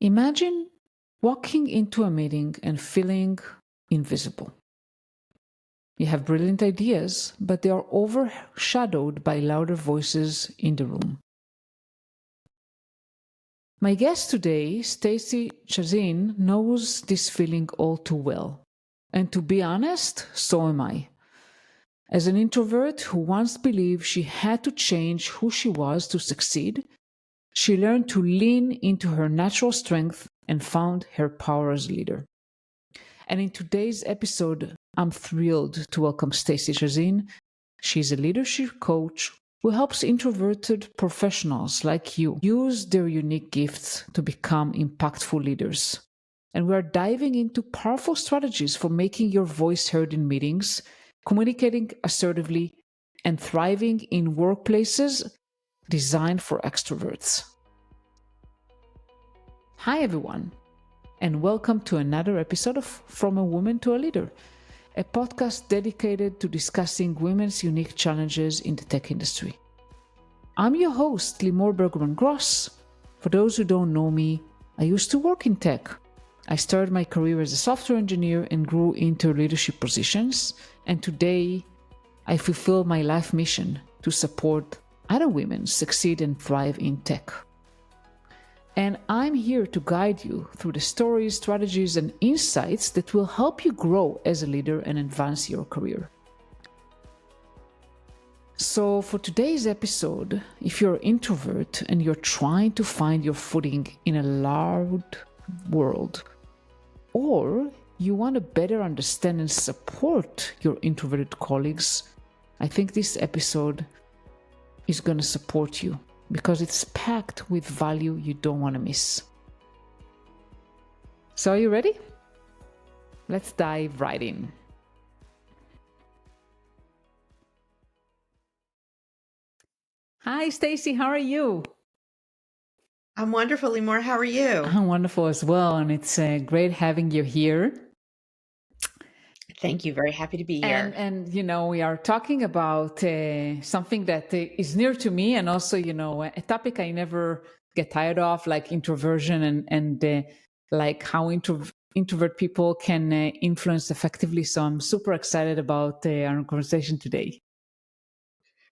Imagine walking into a meeting and feeling invisible. You have brilliant ideas, but they are overshadowed by louder voices in the room. My guest today, Stacey Chazin, knows this feeling all too well. And to be honest, so am I. As an introvert who once believed she had to change who she was to succeed, she learned to lean into her natural strength and found her power as a leader. And in today's episode, I'm thrilled to welcome Stacey Chazin. She's a leadership coach who helps introverted professionals like you use their unique gifts to become impactful leaders. And we're diving into powerful strategies for making your voice heard in meetings, communicating assertively, and thriving in workplaces designed for extroverts. Hi, everyone, and welcome to another episode of From a Woman to a Leader, a podcast dedicated to discussing women's unique challenges in the tech industry. I'm your host, Limor Bergman-Gross. For those who don't know me, I used to work in tech. I started my career as a software engineer and grew into leadership positions, and today I fulfill my life mission to support other women succeed and thrive in tech. And I'm here to guide you through the stories, strategies, and insights that will help you grow as a leader and advance your career. So for today's episode, if you're an introvert and you're trying to find your footing in a loud world, or you want to better understand and support your introverted colleagues, I think this episode is going to support you because it's packed with value you don't want to miss. So are you ready? Let's dive right in. Hi, Stacey. How are you? I'm wonderful, Limor. How are you? I'm wonderful as well, and it's great having you here. Thank you. Very happy to be here. And you know, we are talking about something that is near to me, and also, you know, a topic I never get tired of, like introversion and like how introvert people can influence effectively. So I'm super excited about our conversation today.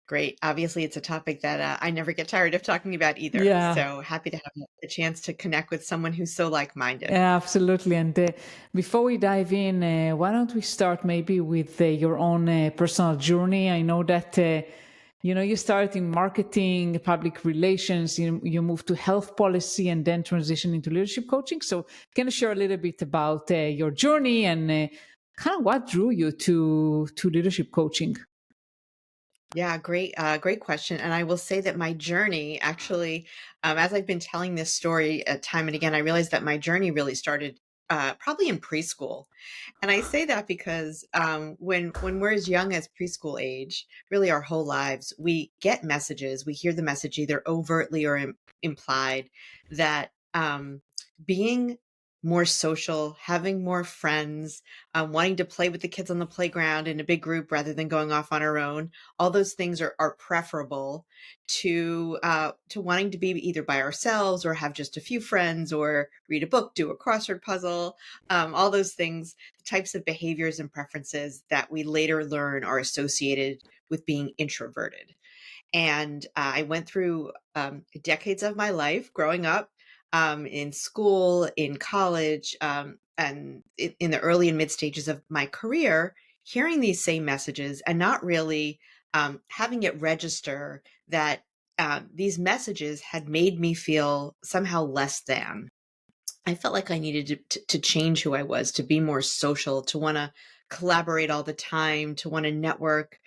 Great. Obviously, it's a topic that I never get tired of talking about either. Yeah. So happy to have the chance to connect with someone who's so like-minded. Yeah, absolutely. And before we dive in, why don't we start maybe with your own personal journey? I know that, you know, you started in marketing, public relations, you moved to health policy and then transition into leadership coaching. So can you share a little bit about your journey and kind of what drew you to leadership coaching? Yeah, great question. And I will say that my journey actually, as I've been telling this story time and again, I realized that my journey really started probably in preschool. And I say that because when we're as young as preschool age, really our whole lives, we get messages, we hear the message either overtly or implied that being more social, having more friends, wanting to play with the kids on the playground in a big group rather than going off on our own. All those things are preferable to wanting to be either by ourselves or have just a few friends or read a book, do a crossword puzzle. All those things, the types of behaviors and preferences that we later learn are associated with being introverted. And I went through decades of my life growing up in school, in college, and in the early and mid stages of my career, hearing these same messages and not really having it register that these messages had made me feel somehow less than. I felt like I needed to change who I was, to be more social, to want to collaborate all the time, to want to network,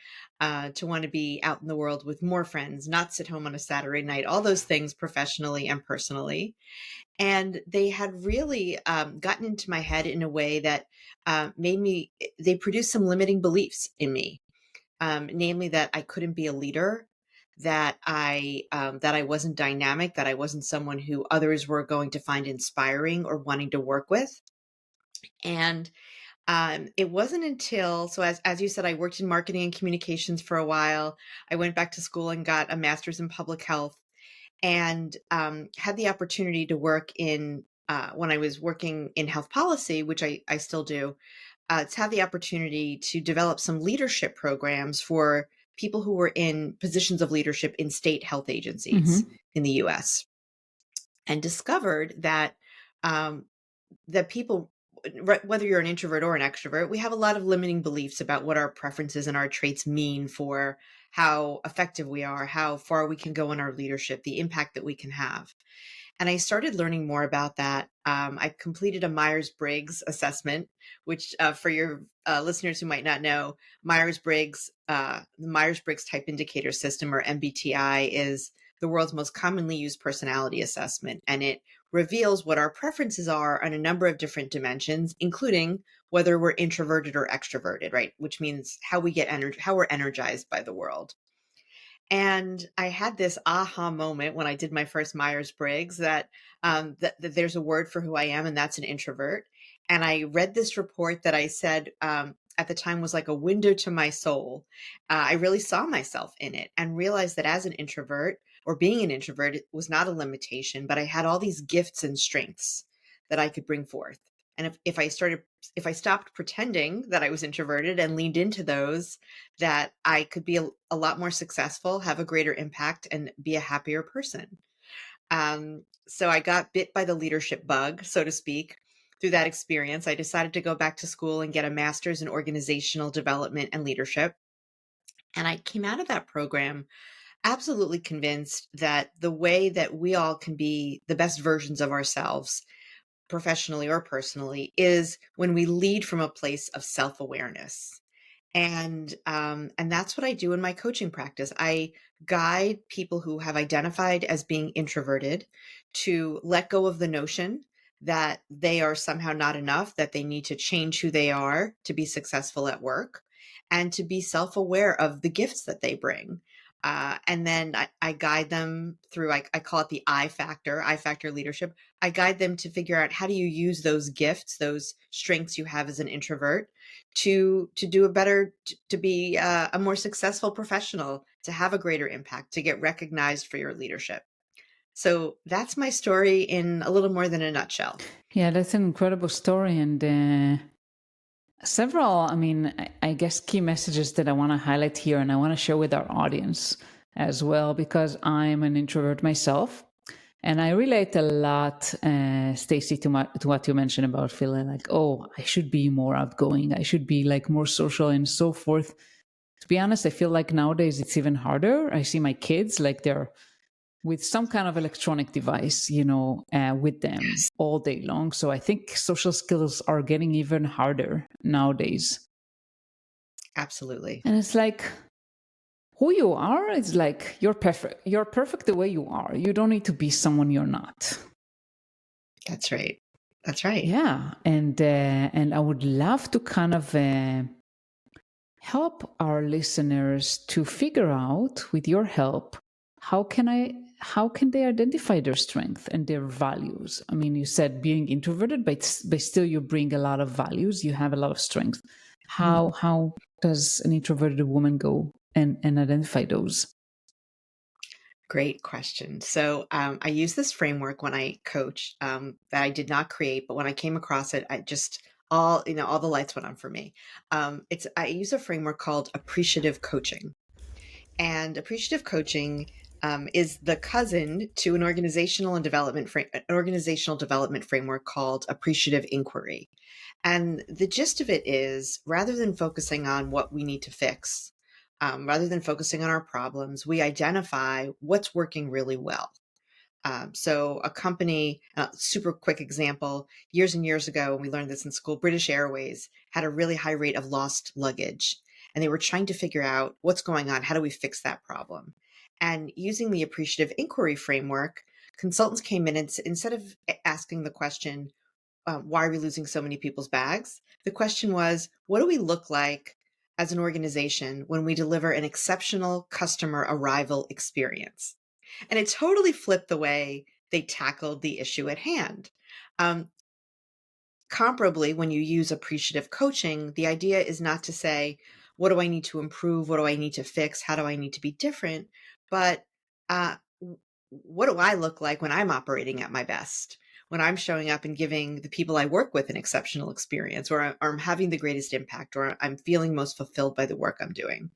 to want to be out in the world with more friends, not sit home on a Saturday night, all those things professionally and personally. And they had really gotten into my head in a way that they produced some limiting beliefs in me, namely that I couldn't be a leader, that I wasn't dynamic, that I wasn't someone who others were going to find inspiring or wanting to work with. And it wasn't until, so as you said, I worked in marketing and communications for a while. I went back to school and got a master's in public health and had the opportunity to work in when I was working in health policy, which I still do, to have the opportunity to develop some leadership programs for people who were in positions of leadership in state health agencies Hmm. in the US, and discovered that um, that people, whether you're an introvert or an extrovert, we have a lot of limiting beliefs about what our preferences and our traits mean for how effective we are, how far we can go in our leadership, the impact that we can have. And I started learning more about that. I completed a Myers-Briggs assessment, which, for your listeners who might not know, the Myers-Briggs Type Indicator System, or MBTI, is the world's most commonly used personality assessment, and it reveals what our preferences are on a number of different dimensions, including whether we're introverted or extroverted, right? Which means how we get energy, how we're energized by the world. And I had this aha moment when I did my first Myers-Briggs that there's a word for who I am, and that's an introvert. And I read this report that I said at the time was like a window to my soul. I really saw myself in it and realized that as an introvert, or being an introvert, it was not a limitation, but I had all these gifts and strengths that I could bring forth. And if I stopped pretending that I was introverted and leaned into those, that I could be a lot more successful, have a greater impact, and be a happier person. So I got bit by the leadership bug, so to speak. Through that experience, I decided to go back to school and get a master's in organizational development and leadership. And I came out of that program absolutely convinced that the way that we all can be the best versions of ourselves, professionally or personally, is when we lead from a place of self-awareness. And that's what I do in my coaching practice. I guide people who have identified as being introverted to let go of the notion that they are somehow not enough, that they need to change who they are to be successful at work, and to be self-aware of the gifts that they bring. And then I guide them through, I call it the I factor leadership. I guide them to figure out, how do you use those gifts, those strengths you have as an introvert, to do a better, to be a more successful professional, to have a greater impact, to get recognized for your leadership. So that's my story in a little more than a nutshell. Yeah, that's an incredible story. And several, I guess, key messages that I want to highlight here and I want to share with our audience as well, because I'm an introvert myself. And I relate a lot, Stacey, to what you mentioned about feeling like, oh, I should be more outgoing. I should be like more social and so forth. To be honest, I feel like nowadays it's even harder. I see my kids like they're with some kind of electronic device, with them Yes, all day long. So I think social skills are getting even harder nowadays. absolutely. And it's like, who you are is like, you're perfect. You're perfect the way you are. You don't need to be someone you're not. That's right. That's right. Yeah, and I would love to kind of help our listeners to figure out, with your help, how can they identify their strength and their values. I mean, you said being introverted, but still you bring a lot of values. You have a lot of strength. How does an introverted woman go and identify those? Great question. So I use this framework when I coach, that I did not create, but when I came across it, I just all the lights went on for me. I use a framework called appreciative coaching, and appreciative coaching is the cousin to an organizational development framework called appreciative inquiry. And the gist of it is, rather than focusing on what we need to fix, rather than focusing on our problems, we identify what's working really well. So a company, super quick example, years and years ago, when we learned this in school, British Airways had a really high rate of lost luggage. And they were trying to figure out what's going on. How do we fix that problem? And using the appreciative inquiry framework, consultants came in and instead of asking the question, why are we losing so many people's bags? The question was, what do we look like as an organization when we deliver an exceptional customer arrival experience? And it totally flipped the way they tackled the issue at hand. Um, Comparably, when you use appreciative coaching, the idea is not to say, what do I need to improve? What do I need to fix? How do I need to be different? But what do I look like when I'm operating at my best? when I'm showing up and giving the people I work with an exceptional experience, or I'm having the greatest impact, or I'm feeling most fulfilled by the work I'm doing.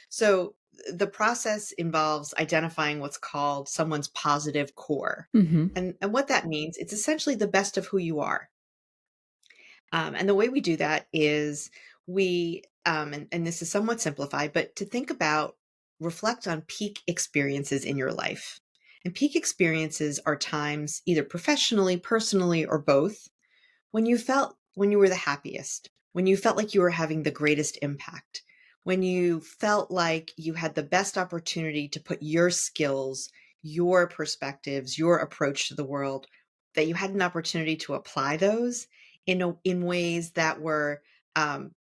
So the process involves identifying what's called someone's positive core. Mm-hmm. And what that means, it's essentially the best of who you are. And the way we do that is and this is somewhat simplified, but to think about, reflect on peak experiences in your life. And peak experiences are times, either professionally, personally, or both, when you were the happiest, when you felt like you were having the greatest impact, when you felt like you had the best opportunity to put your skills, your perspectives, your approach to the world, that you had an opportunity to apply those in ways that were um,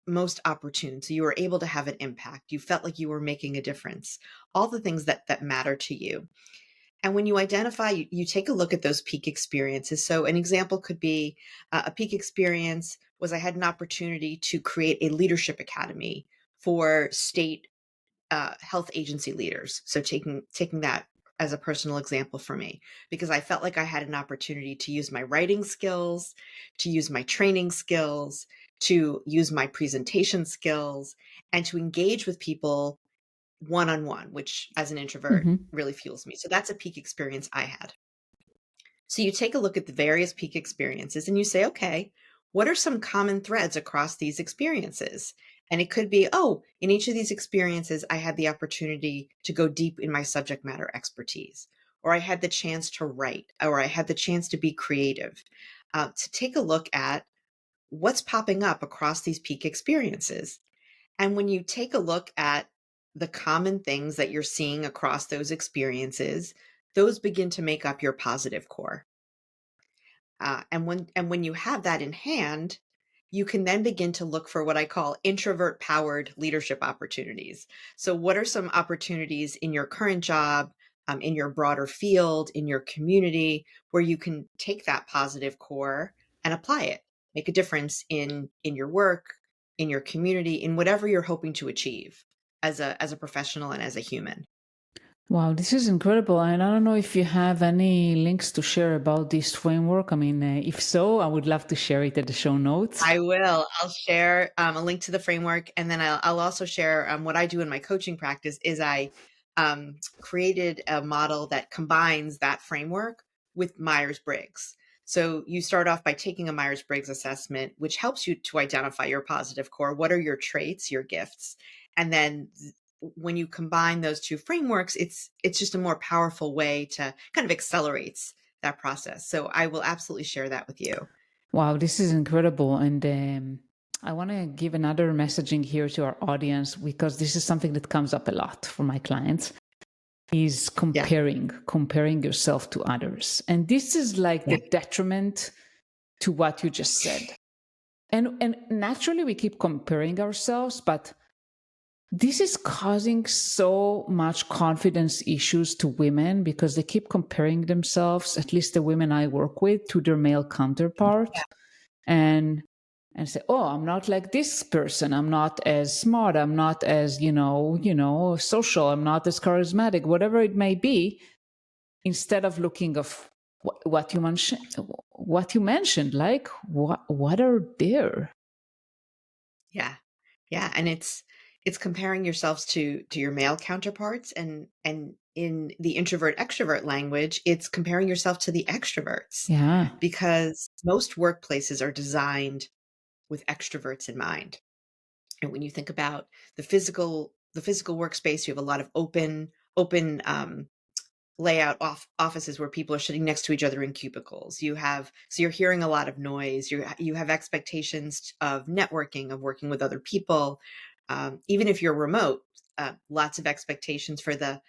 most opportune. So you were able to have an impact. You felt like you were making a difference. All the things that matter to you. And when you identify, you take a look at those peak experiences. So an example could be a peak experience was I had an opportunity to create a leadership academy for state health agency leaders. So taking that as a personal example for me, because I felt like I had an opportunity to use my writing skills, to use my training skills, to use my presentation skills, and to engage with people one-on-one, which as an introvert Mm-hmm. really fuels me. So that's a peak experience I had. So you take a look at the various peak experiences and you say, okay, what are some common threads across these experiences? And it could be, oh, in each of these experiences, I had the opportunity to go deep in my subject matter expertise, or I had the chance to write, or I had the chance to be creative. To take a look at what's popping up across these peak experiences. And when you take a look at the common things that you're seeing across those experiences, those begin to make up your positive core. And when you have that in hand, you can then begin to look for what I call introvert powered leadership opportunities. So, what are some opportunities in your current job, in your broader field, in your community, where you can take that positive core and apply it, make a difference in your work, in your community, in whatever you're hoping to achieve as a professional and as a human. Wow, this is incredible. And I don't know if you have any links to share about this framework. I mean, if so, I would love to share it at the show notes. I will. I'll share a link to the framework, and then I'll also share what I do in my coaching practice. Is I created a model that combines that framework with Myers-Briggs. So you start off by taking a Myers-Briggs assessment, which helps you to identify your positive core. What are your traits, your gifts, and then when you combine those two frameworks, it's just a more powerful way to kind of accelerates that process. So I will absolutely share that with you. Wow, this is incredible. And I want to give another messaging here to our audience because this is something that comes up a lot for my clients is Yeah. comparing yourself to others. And this is like Yeah. the detriment to what you just said. And naturally we keep comparing ourselves, but this is causing so much confidence issues to women because they keep comparing themselves, at least the women I work with, to their male counterpart and say, oh, I'm not like this person, I'm not as smart, I'm not as social, I'm not as charismatic, whatever it may be, instead of looking of what you mentioned, like what are there. Yeah. Yeah, and it's comparing yourselves to your male counterparts, and in the introvert extrovert language, it's comparing yourself to the extroverts, Yeah. because most workplaces are designed with extroverts in mind. And when you think about the physical workspace, you have a lot of open layout offices where people are sitting next to each other in cubicles. So you're hearing a lot of noise. You have expectations of networking, of working with other people. Even if you're remote, lots of expectations for the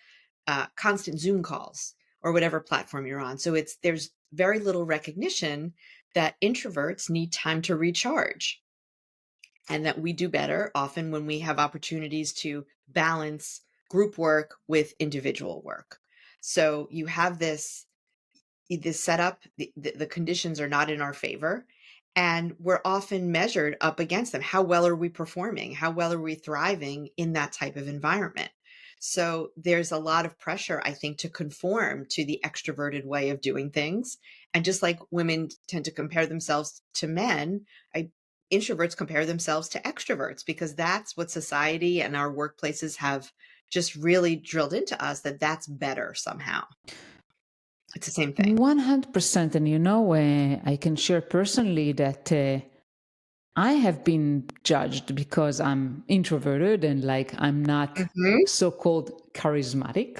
constant Zoom calls or whatever platform you're on. So there's very little recognition that introverts need time to recharge, and that we do better often when we have opportunities to balance group work with individual work. So you have this setup, the conditions are not in our favor, and we're often measured up against them. How well are we performing? How well are we thriving in that type of environment? So there's a lot of pressure, I think, to conform to the extroverted way of doing things. And just like women tend to compare themselves to men, introverts compare themselves to extroverts because that's what society and our workplaces have just really drilled into us, that that's better somehow. It's the same thing. 100%. And I can share personally that I have been judged because I'm introverted and like I'm not Mhm. so called charismatic.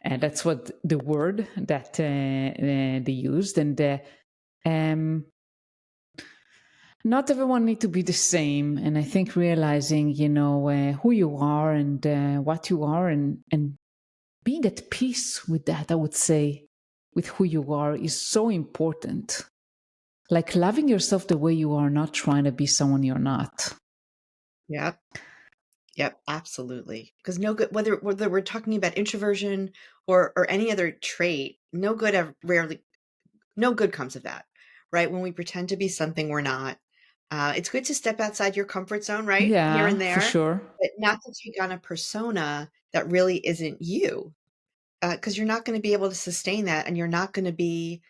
And that's what the word that they used. And um, not everyone need to be the same. And I think realizing, who you are and what you are and being at peace with that, I would say, with who you are is so important. Like loving yourself the way you are, not trying to be someone you're not. Yep. Yep, absolutely. Because no good, whether we're talking about introversion or any other trait, no good rarely no good comes of that, right? When we pretend to be something we're not. It's good to step outside your comfort zone, right? Here and Yeah, for there, sure. but not to take on a persona that really isn't you, because you're not going to be able to sustain that, and you're not going to be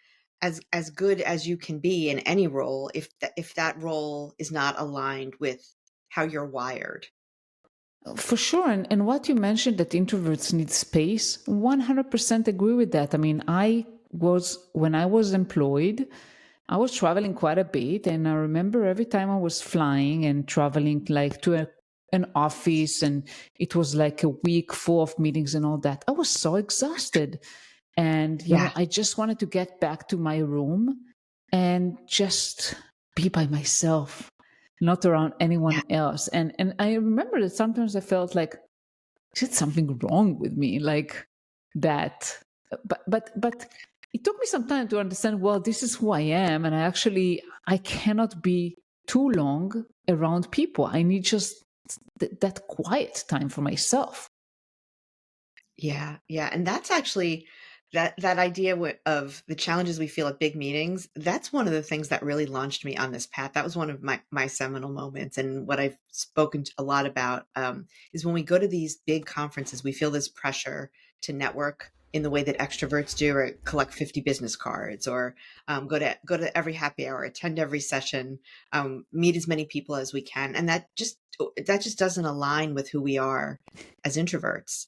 as good as you can be in any role if that role is not aligned with how you're wired. For sure. And what you mentioned that introverts need space, 100% agree with that. I mean, when I was employed, I was traveling quite a bit. And I remember every time I was flying and traveling like to an office and it was like a week full of meetings and all that, I was so exhausted. And, Yeah, I just wanted to get back to my room and just be by myself, not around yeah, anyone else. And I remember that sometimes I felt like, is it something wrong with me? Like that. But it took me some time to understand, well, this is who I am. And I cannot be too long around people. I need just that quiet time for myself. yeah, yeah, and that's actually that idea of the challenges we feel at big meetings. That's one of the things that really launched me on this path. That was one of my seminal moments, and what I've spoken a lot about is when we go to these big conferences, we feel this pressure to network in the way that extroverts do, or collect 50 business cards, or go to every happy hour, attend every session, meet as many people as we can, and that just doesn't align with who we are as introverts.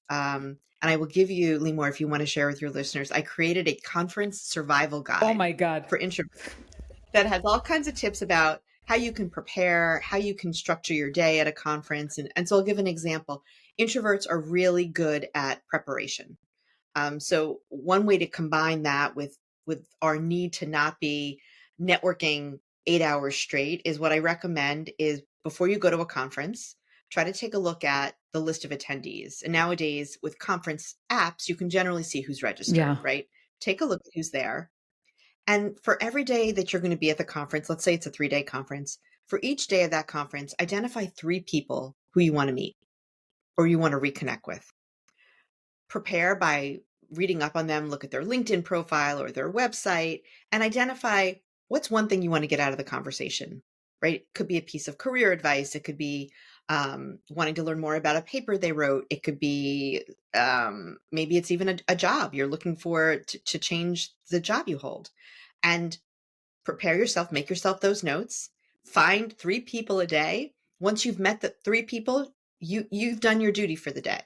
And I will give you, Lemore, if you want to share with your listeners, I created a conference survival Oh guide my God. for introverts that has all kinds of tips about how you can prepare, how you can structure your day at a conference. And so I'll give an example. Introverts are really good at preparation. So one way to combine that with our need to not be networking 8 hours straight is what I recommend is before you go to a conference, try to take a look at the list of attendees. And nowadays with conference apps, you can generally see who's registered, Yeah. right? Take a look at who's there. And for every day that you're going to be at the conference, let's say it's a 3-day conference, for each day of that conference, identify 3 people who you want to meet or you want to reconnect with. Prepare by reading up on them, look at their LinkedIn profile or their website, and identify what's one thing you want to get out of the conversation, right? It could be a piece of career advice. It could be wanting to learn more about a paper they wrote. It could be maybe it's even a job you're looking for to change the job you hold. And prepare yourself, make yourself those notes, find 3 people a day. Once you've met the 3 people, you've done your duty for the day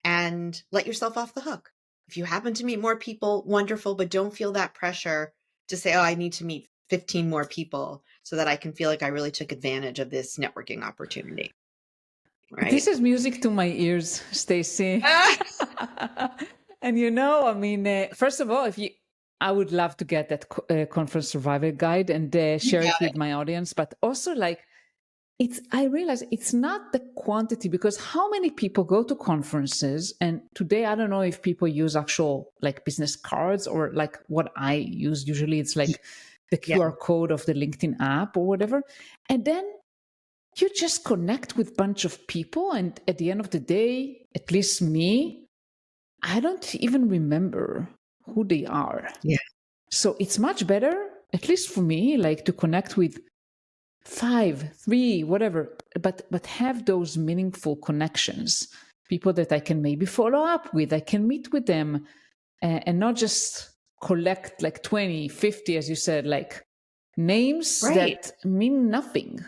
and let yourself off the hook. If you happen to meet more people, wonderful, but don't feel that pressure to say, oh, I need to meet 15 more people so that I can feel like I really took advantage of this networking opportunity. This Right. is music to my ears, Stacey. Ah, And I mean, first of all, I would love to get that conference survivor guide and you share it got with it. my audience. But also, like, I realize it's not the quantity because how many people go to conferences? And today, I don't know if people use actual like business cards or like what I use. Usually, it's like the Yeah. QR code of the LinkedIn app or whatever. And then you just connect with a bunch of people. And at the end of the day, at least me, I don't even remember who they are. Yeah. So it's much better, at least for me, like to connect with 5, 3, whatever, but have those meaningful connections people that I can maybe follow up with. I can meet with them and not just collect like 20, 50, as you said, like names Right. that mean nothing.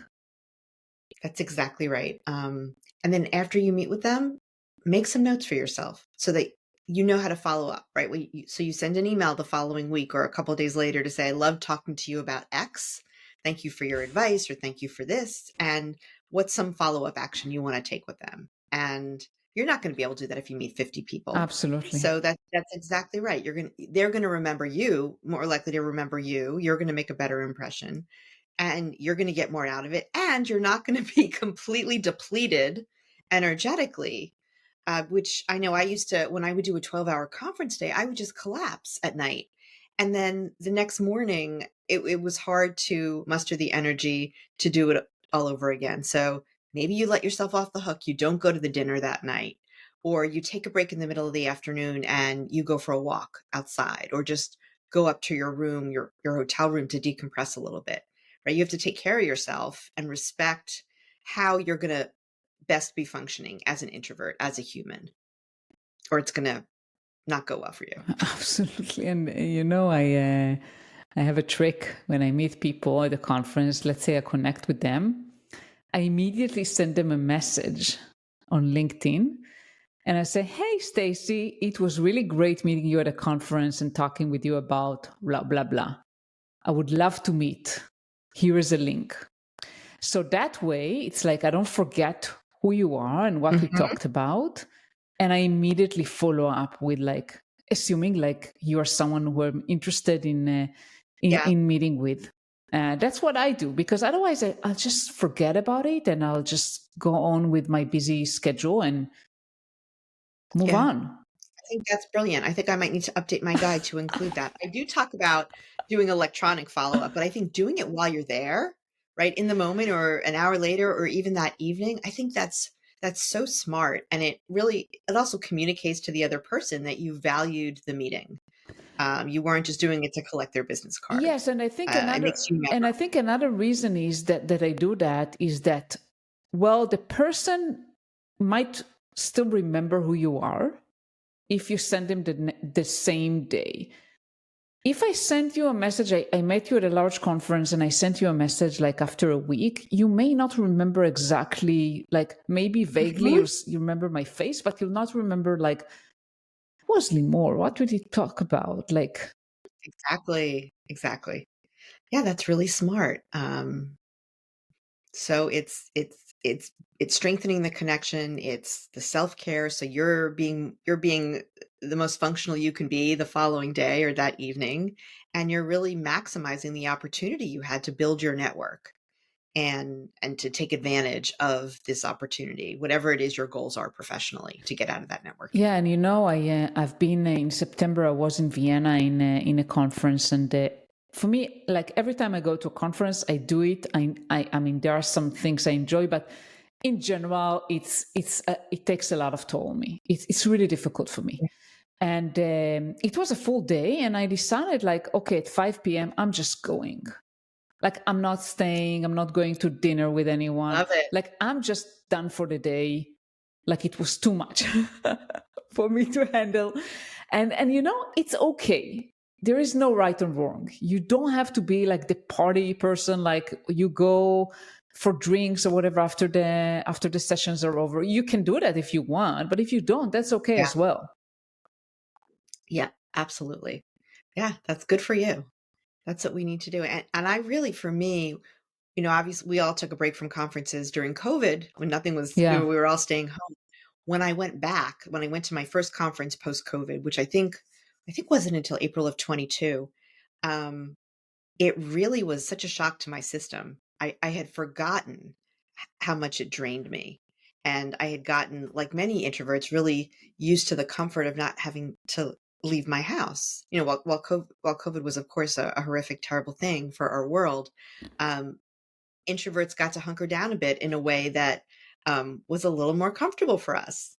That's exactly right. And then after you meet with them, make some notes for yourself so that you know how to follow up, right? So you send an email the following week or a couple of days later to say, I love talking to you about X. Thank you for your advice or thank you for this. And what's some follow up action you want to take with them? And you're not going to be able to do that if you meet 50 people. Absolutely. So that's exactly right. They're going to remember you, more likely to remember you. You're going to make a better impression and you're going to get more out of it. And you're not going to be completely depleted energetically, which I know I used to, when I would do a 12-hour conference day, I would just collapse at night. And then the next morning, it was hard to muster the energy to do it all over again. So maybe you let yourself off the hook. You don't go to the dinner that night, or you take a break in the middle of the afternoon and you go for a walk outside, or just go up to your room, your hotel room to decompress a little bit, right? You have to take care of yourself and respect how you're going to best be functioning as an introvert, as a human, or it's going to not go well for you. Absolutely. And I have a trick when I meet people at a conference. Let's say I connect with them, I immediately send them a message on LinkedIn. And I say, hey, Stacey, it was really great meeting you at a conference and talking with you about blah, blah, blah. I would love to meet. Here is a link. So that way, it's like I don't forget who you are and what we talked about. And I immediately follow up with like, assuming like you are someone who I'm interested in meeting with. That's what I do, because otherwise I'll just forget about it and I'll just go on with my busy schedule and move Yeah. on. I think that's brilliant. I think I might need to update my guide to include that. I do talk about doing electronic follow-up, but I think doing it while you're there, right, in the moment or an hour later or even that evening, I think that's so smart. And it also communicates to the other person that you valued the meeting. You weren't just doing it to collect their business card. Yes, and I think It makes you another reason is that I do that is that, well, the person might still remember who you are if you send them the same day. If I sent you a message, I met you at a large conference and I sent you a message like after a week, you may not remember exactly, like maybe vaguely memorable. you remember my face, but you'll not remember like, was Limor? What did he talk about? Like, Exactly. Exactly. Yeah, that's really smart. So it's strengthening the connection, it's the self-care, so you're being the most functional you can be the following day or that evening, and you're really maximizing the opportunity you had to build your network and to take advantage of this opportunity, whatever it is your goals are professionally to get out of that networking. yeah, and I've been in September. I was in Vienna in a conference, and for me, like every time I go to a conference, I do it. I mean, there are some things I enjoy, but in general, it takes a lot of toll on me. It's really difficult for me. And it was a full day, and I decided like, okay, at 5 p.m., I'm just going. Like, I'm not staying. I'm not going to dinner with anyone. Love it. Like, I'm just done for the day. Like, it was too much for me to handle. And it's okay. There is no right and wrong. You don't have to be like the party person, like you go for drinks or whatever after the sessions are over. You can do that if you want, but if you don't, that's okay Yeah. as well. Yeah, absolutely. Yeah, that's good for you. That's what we need to do, and I really, for me, obviously, we all took a break from conferences during COVID when nothing was we Yeah. were all staying home. When I went to my first conference post-COVID, which I think wasn't until April of 22, um, it really was such a shock to my system. I had forgotten how much it drained me, and I had gotten, like many introverts, really used to the comfort of not having to leave my house. While COVID was, of course, a horrific, terrible thing for our world, um, introverts got to hunker down a bit in a way that was a little more comfortable for us.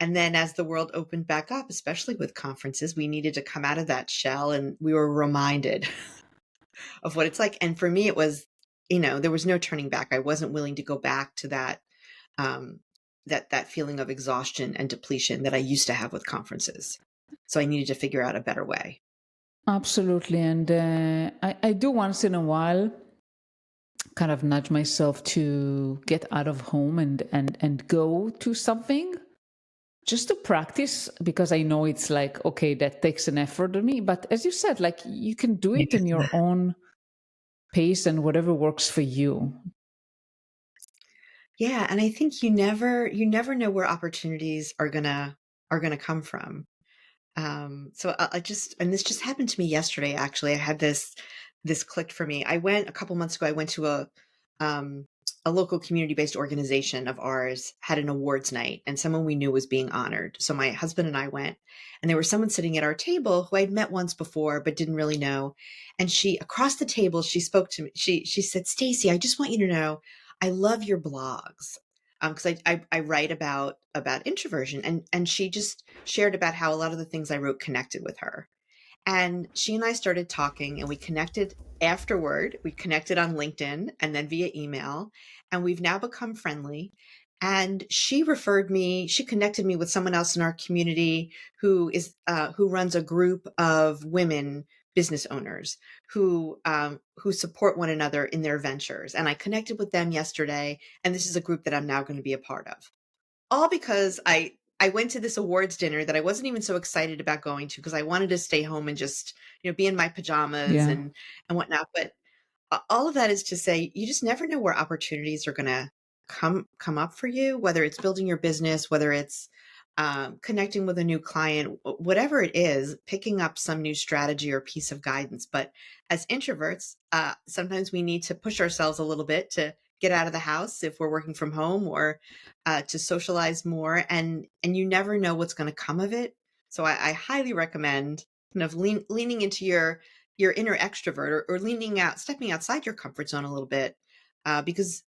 And then as the world opened back up, especially with conferences, we needed to come out of that shell and we were reminded of what it's like. And for me, it was, there was no turning back. I wasn't willing to go back to that, um, that feeling of exhaustion and depletion that I used to have with conferences. So I needed to figure out a better way. Absolutely. And I do once in a while kind of nudge myself to get out of home and go to something just to practice, because I know it's like, okay, that takes an effort on me. But as you said, like you can do it in your own pace and whatever works for you. Yeah, and I think you never know where opportunities are gonna come from. So I just and this just happened to me yesterday, actually. I had this clicked for me. I went a couple months ago, I went to um, a local community-based organization of ours had an awards night, and someone we knew was being honored. So my husband and I went, and there was someone sitting at our table who I'd met once before but didn't really know. And she across the table, she spoke to me. She said, "Stacey, I just want you to know, I love your blogs." Because I write about introversion, and she just shared about how a lot of the things I wrote connected with her. And she and I started talking, and we connected afterward. We connected on LinkedIn and then via email, and we've now become friendly. And she connected me with someone else in our community who runs a group of women business owners who support one another in their ventures. And I connected with them yesterday, and this is a group that I'm now going to be a part of. All because I went to this awards dinner that I wasn't even so excited about going to because I wanted to stay home and just, be in my pajamas Yeah. and whatnot. But all of that is to say, you just never know where opportunities are gonna come up for you, whether it's building your business, whether it's, connecting with a new client, whatever it is, picking up some new strategy or piece of guidance. But as introverts, sometimes we need to push ourselves a little bit to get out of the house if we're working from home or to socialize more, and you never know what's going to come of it. So I highly recommend kind of leaning into your inner extrovert, or leaning out, stepping outside your comfort zone a little bit, because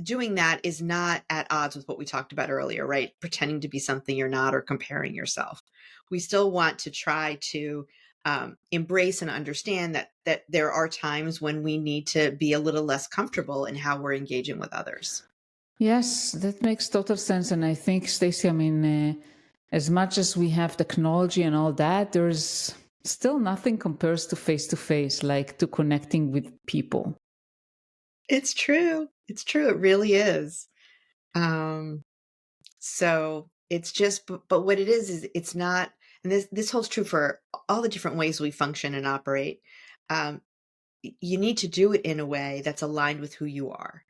doing that is not at odds with what we talked about earlier, right? Pretending to be something you're not or comparing yourself. We still want to try to embrace and understand that there are times when we need to be a little less comfortable in how we're engaging with others. Yes, that makes total sense. And I think, Stacey, I mean, as much as we have technology and all that, there's still nothing compares to face, like to connecting with people. It's true. It's true. It really is. Um, So it's just, but what it is it's not, and this holds true for all the different ways we function and operate. Um, you need to do it in a way that's aligned with who you are,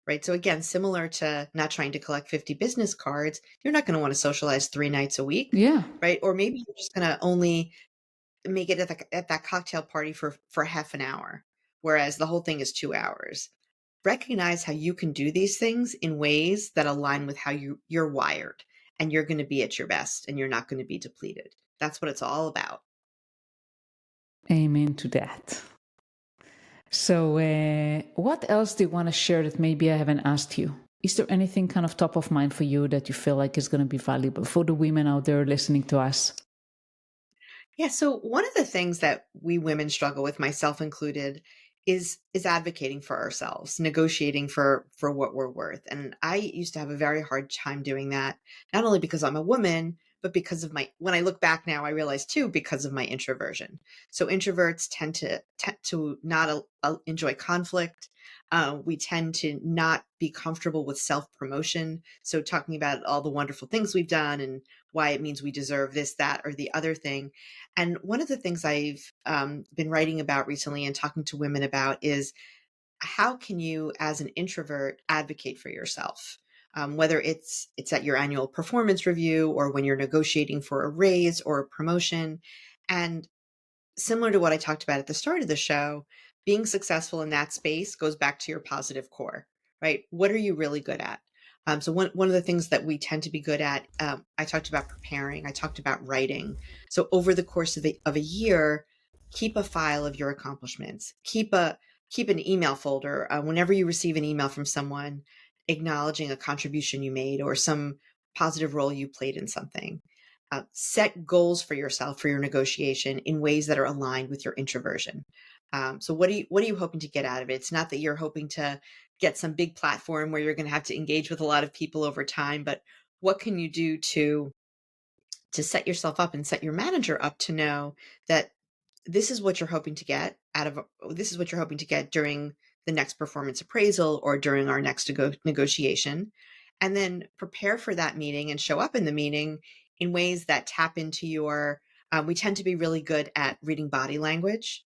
right? So again, similar to not trying to collect 50 business cards, you're not going to want to socialize 3 nights a week, Yeah. right? Or maybe you're just going to only make it at that cocktail party for half an hour, whereas the whole thing is 2 hours. Recognize how you can do these things in ways that align with how you're wired, and you're going to be at your best, and you're not going to be depleted. That's what it's all about. Amen to that. So, what else do you want to share that maybe I haven't asked you? Is there anything kind of top of mind for you that you feel like is going to be valuable for the women out there listening to us? Yeah, so one of the things that we women struggle with, myself included, is advocating for ourselves, negotiating for what we're worth. And I used to have a very hard time doing that, not only because I'm a woman, but because of my, when I look back now, I realize too, because of my introversion. So introverts tend to not enjoy conflict. We tend to not be comfortable with self promotion. So talking about all the wonderful things we've done and why it means we deserve this, that, or the other thing. And one of the things I've been writing about recently and talking to women about is, how can you, as an introvert, advocate for yourself? Whether it's at your annual performance review or when you're negotiating for a raise or a promotion. And similar to what I talked about at the start of the show, being successful in that space goes back to your positive core, right? What are you really good at? So one of the things that we tend to be good at, I talked about preparing, I talked about writing. So over the course of a year, keep a file of your accomplishments. Keep an email folder. Whenever you receive an email from someone acknowledging a contribution you made or some positive role you played in something, set goals for yourself for your negotiation in ways that are aligned with your introversion. So what are you hoping to get out of it? It's not that you're hoping to get some big platform where you're going to have to engage with a lot of people over time, but what can you do to set yourself up and set your manager up to know that this is what you're hoping to get this is what you're hoping to get during the next performance appraisal or during our next negotiation, and then prepare for that meeting and show up in the meeting in ways that tap into your we tend to be really good at reading body language,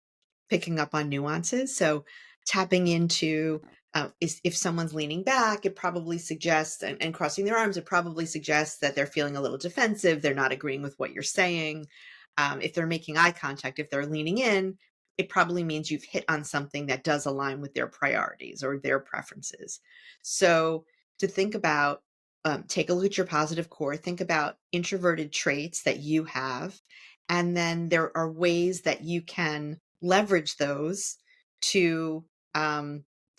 picking up on nuances. So tapping into if someone's leaning back, it probably suggests, and crossing their arms, it probably suggests that they're feeling a little defensive. They're not agreeing with what you're saying. If they're making eye contact, if they're leaning in, it probably means you've hit on something that does align with their priorities or their preferences. So to think about, take a look at your positive core, think about introverted traits that you have, and then there are ways that you can leverage those to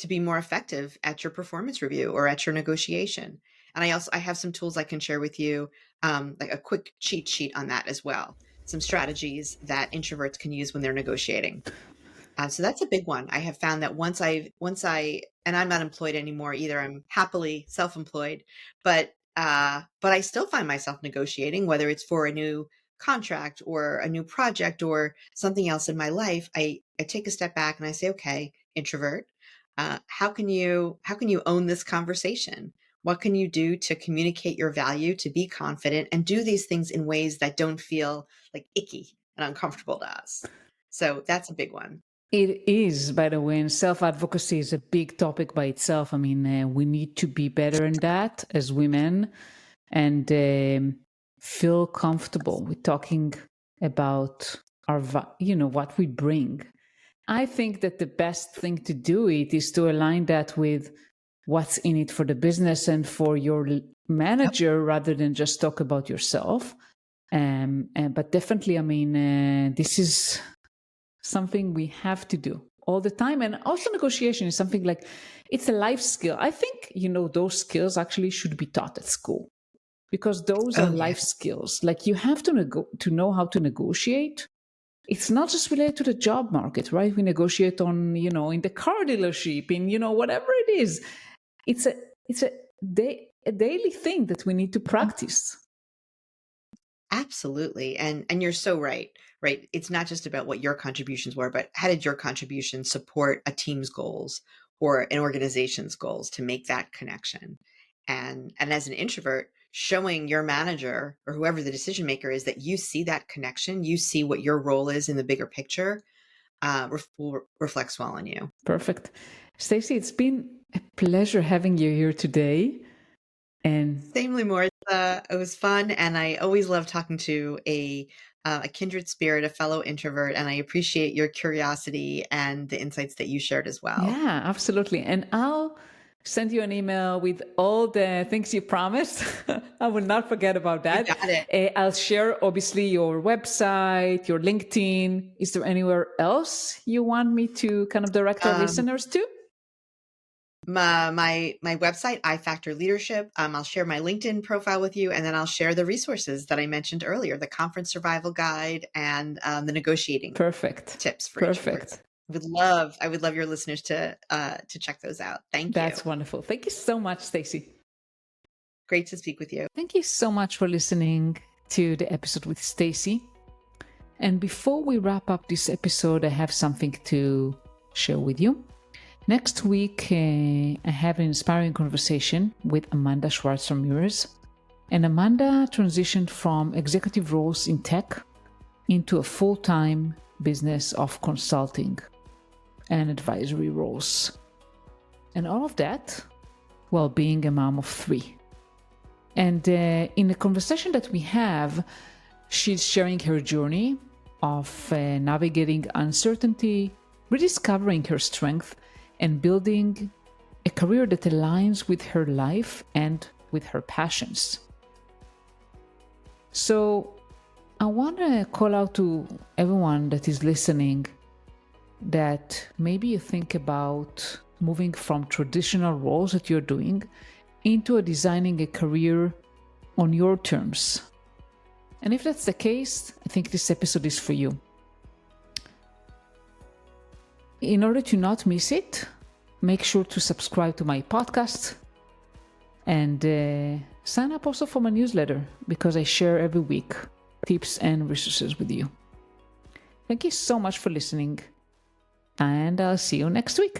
be more effective at your performance review or at your negotiation. And I have some tools I can share with you, like a quick cheat sheet on that as well. Some strategies that introverts can use when they're negotiating. So that's a big one. I have found that and I'm not employed anymore either. I'm happily self-employed, but I still find myself negotiating, whether it's for a new contract or a new project or something else in my life. I take a step back and I say, okay, introvert, how can you own this conversation? What can you do to communicate your value, to be confident, and do these things in ways that don't feel like icky and uncomfortable to us? So that's a big one. It is, by the way, and self-advocacy is a big topic by itself. I mean, we need to be better in that as women and feel comfortable with talking about what we bring. I think that the best thing to do it is to align that with what's in it for the business and for your manager, rather than just talk about yourself. But definitely, I mean, this is something we have to do all the time. And also negotiation is something like, it's a life skill. I think, those skills actually should be taught at school, because those are life skills. Like, you have to know how to negotiate. It's not just related to the job market, right? We negotiate on, in the car dealership, in, whatever it is. It's a daily thing that we need to practice. Absolutely. And you're so right. It's not just about what your contributions were, but how did your contribution support a team's goals or an organization's goals, to make that connection? And as an introvert, showing your manager or whoever the decision maker is that you see that connection, you see what your role is in the bigger picture, reflects well on you. Perfect. Stacey, it's been a pleasure having you here today. And Samely more. It was fun, and I always love talking to a kindred spirit, a fellow introvert, and I appreciate your curiosity and the insights that you shared as well. Yeah, absolutely. And I'll send you an email with all the things you promised. I will not forget about that. You got it. I'll share, obviously, your website, your LinkedIn. Is there anywhere else you want me to kind of direct our listeners to? My website, iFactor Leadership. I'll share my LinkedIn profile with you, and then I'll share the resources that I mentioned earlier, the conference survival guide and the negotiating tips for introverts. I would love your listeners to check those out. Thank you. That's wonderful. Thank you so much, Stacey. Great to speak with you. Thank you so much for listening to the episode with Stacey. And before we wrap up this episode, I have something to share with you. Next week, I have an inspiring conversation with Amanda Schwartz from Mirrors. And Amanda transitioned from executive roles in tech into a full-time business of consulting and advisory roles. And all of that while being a mom of 3. And in the conversation that we have, she's sharing her journey of navigating uncertainty, rediscovering her strength, and building a career that aligns with her life and with her passions. So I want to call out to everyone that is listening that maybe you think about moving from traditional roles that you're doing into designing a career on your terms. And if that's the case, I think this episode is for you. In order to not miss it, make sure to subscribe to my podcast and Sign up also for my newsletter because I share every week tips and resources with you. Thank you so much for listening, and I'll see you next week.